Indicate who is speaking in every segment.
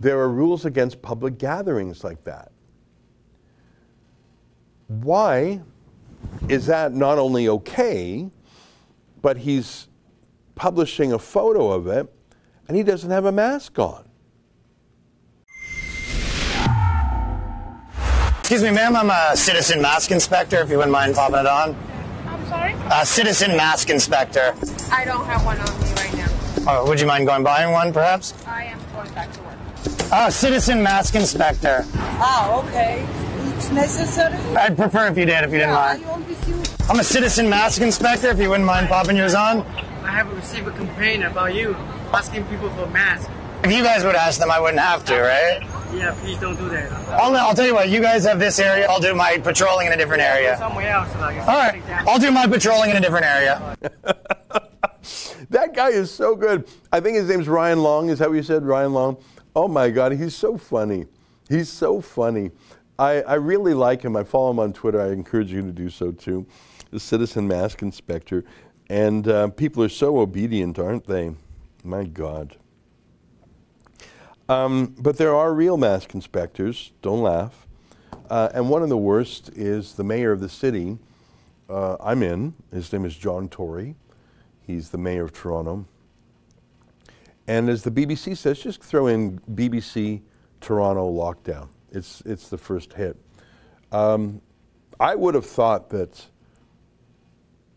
Speaker 1: There are rules against public gatherings like that. Why is that not only okay, but he's publishing a photo of it and he doesn't have a mask on?
Speaker 2: Excuse me, ma'am, I'm a citizen mask inspector, if you wouldn't mind popping it on.
Speaker 3: I'm sorry?
Speaker 2: Citizen mask inspector.
Speaker 3: I don't have one on me right now.
Speaker 2: Oh, would you mind going buying one, perhaps?
Speaker 3: I am going back to work.
Speaker 2: Citizen mask inspector.
Speaker 4: Ah, okay. It's necessary?
Speaker 2: I'd prefer if you did, if you didn't mind.
Speaker 4: I want with you.
Speaker 2: I'm a citizen mask inspector, if you wouldn't mind popping yours on.
Speaker 5: I have received a complaint about you asking people for masks.
Speaker 2: If you guys would ask them, I wouldn't have to, right?
Speaker 5: Yeah, please don't do that.
Speaker 2: I'll tell you what, you guys have this area, I'll do my patrolling in a different area.
Speaker 5: Somewhere else. Like,
Speaker 2: All right, I'll do my patrolling in a different area.
Speaker 1: That guy is so good. I think his name's Ryan Long. Is that what you said, Ryan Long? Oh my God, he's so funny. He's so funny. I really like him. I follow him on Twitter. I encourage you to do so too. The Citizen Mask Inspector. And people are so obedient, aren't they? My God. But there are real mask inspectors. Don't laugh. And one of the worst is the mayor of the city I'm in. His name is John Tory. He's the mayor of Toronto. And as the BBC says, just throw in BBC Toronto lockdown. It's the first hit. I would have thought that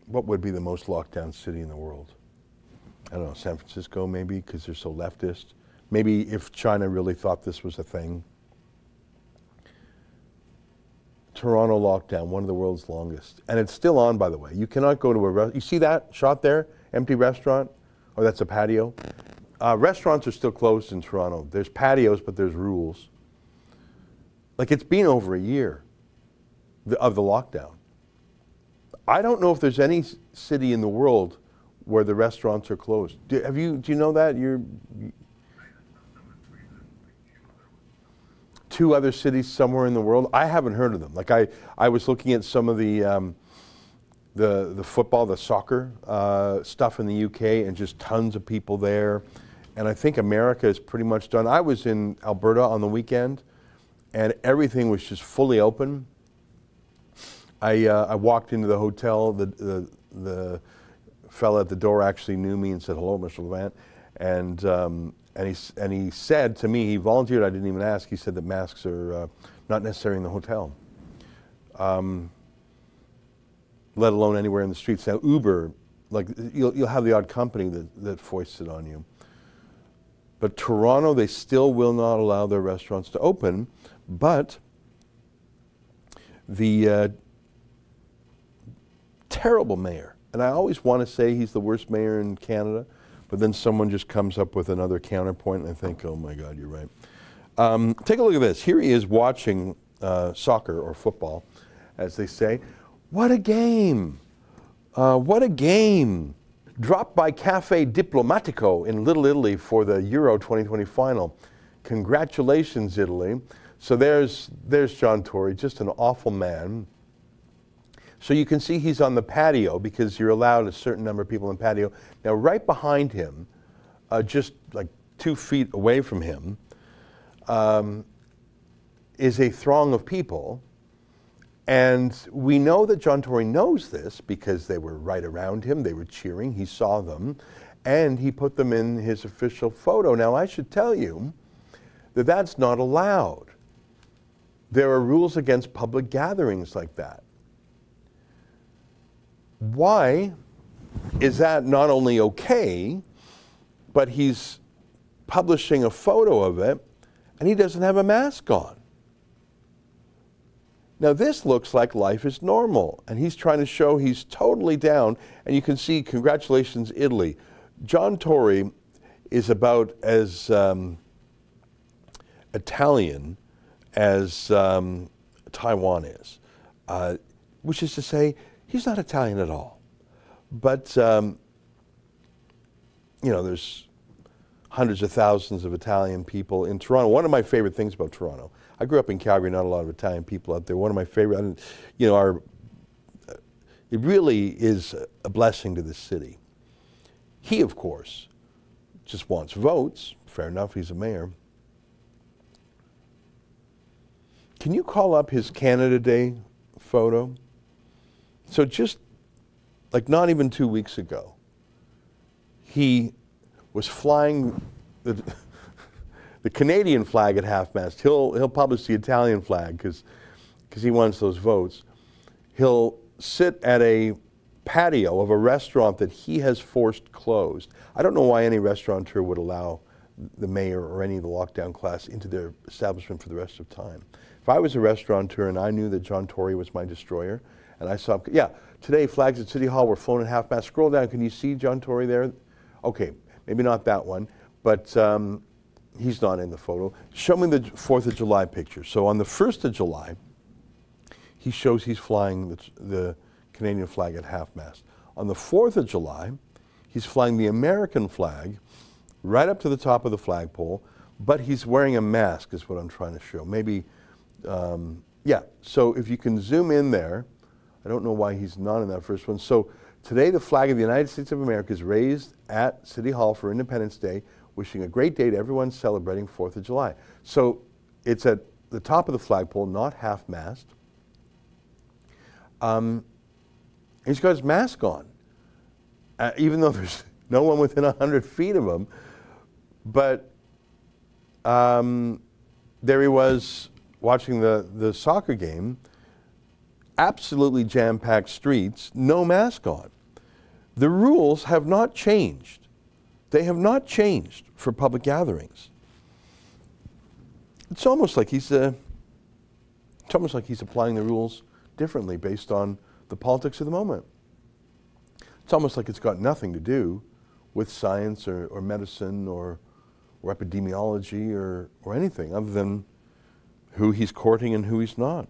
Speaker 1: what would be the most locked down city in the world? I don't know, San Francisco maybe, because they're so leftist. Maybe if China really thought this was a thing. Toronto lockdown, one of the world's longest. And it's still on, by the way. You cannot go to a restaurant. You see that shot there? Empty restaurant? Or that's a patio? Restaurants are still closed in Toronto. There's patios, but there's rules. Like, it's been over a year of the lockdown. I don't know if there's any city in the world where the restaurants are closed. Do you know that? Two other cities somewhere in the world? I haven't heard of them. Like, I was looking at some of the football, the soccer stuff in the UK, and just tons of people there. And I think America is pretty much done. I was in Alberta on the weekend, and everything was just fully open. I walked into the hotel. The fella at the door actually knew me and said, "Hello, Mr. Levant," and he said to me, he volunteered. I didn't even ask. He said that masks are not necessary in the hotel, let alone anywhere in the streets. Now Uber, like you'll have the odd company that foists it on you. But Toronto, they still will not allow their restaurants to open. But the terrible mayor, and I always want to say he's the worst mayor in Canada, but then someone just comes up with another counterpoint, and I think, oh my God, you're right. Take a look at this. Here he is watching soccer or football, as they say. What a game! What a game! Dropped by Cafe Diplomatico in Little Italy for the Euro 2020 final. Congratulations, Italy. So there's John Tory, just an awful man. So you can see he's on the patio because you're allowed a certain number of people in the patio. Now right behind him, just like 2 feet away from him, is a throng of people. And we know that John Tory knows this because they were right around him, they were cheering, he saw them, and he put them in his official photo. Now I should tell you that that's not allowed. There are rules against public gatherings like that. Why is that not only okay, but he's publishing a photo of it and he doesn't have a mask on? Now this looks like life is normal, and he's trying to show he's totally down, and you can see, congratulations, Italy. John Tory is about as Italian as Taiwan is, which is to say, he's not Italian at all. But, you know, there's hundreds of thousands of Italian people in Toronto. One of my favorite things about Toronto, I grew up in Calgary, not a lot of Italian people out there. One of my favorite, you know, it really is a blessing to this city. He, of course, just wants votes. Fair enough, he's a mayor. can you call up his Canada Day photo? So just like not even 2 weeks ago, he was flying the Canadian flag at half-mast. He'll publish the Italian flag because he wants those votes. He'll sit at a patio of a restaurant that he has forced closed. I don't know why any restaurateur would allow the mayor or any of the lockdown class into their establishment for the rest of time. If I was a restaurateur and I knew that John Tory was my destroyer, and I saw, yeah, today flags at City Hall were flown at half-mast. Scroll down, can you see John Tory there? Okay, maybe not that one, but he's not in the photo. Show me the 4th of July picture. So on the 1st of July, he shows he's flying the Canadian flag at half-mast. On the 4th of July, he's flying the American flag right up to the top of the flagpole, but he's wearing a mask is what I'm trying to show. Maybe, yeah, so if you can zoom in there, I don't know why he's not in that first one. So today the flag of the United States of America is raised at City Hall for Independence Day, wishing a great day to everyone celebrating 4th of July. So it's at the top of the flagpole, not half-mast. He's got his mask on, even though there's no one within 100 feet of him. But there he was watching the soccer game, absolutely jam-packed streets, no mask on. The rules have not changed. They have not changed for public gatherings. It's almost like he's applying the rules differently based on the politics of the moment. It's almost like it's got nothing to do with science or medicine or epidemiology or anything other than who he's courting and who he's not.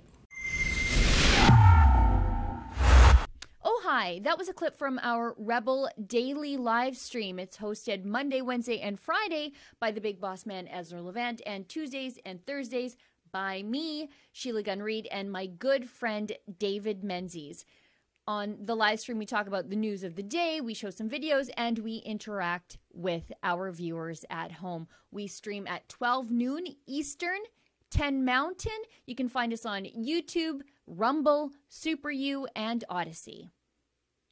Speaker 6: Oh, hi. That was a clip from our Rebel Daily live stream. It's hosted Monday, Wednesday, and Friday by the big boss man, Ezra Levant, and Tuesdays and Thursdays by me, Sheila Gunn Reid, and my good friend, David Menzies. On the live stream, we talk about the news of the day, we show some videos, and we interact with our viewers at home. We stream at 12 noon Eastern, 10 Mountain. You can find us on YouTube, Rumble, Super U, and Odyssey.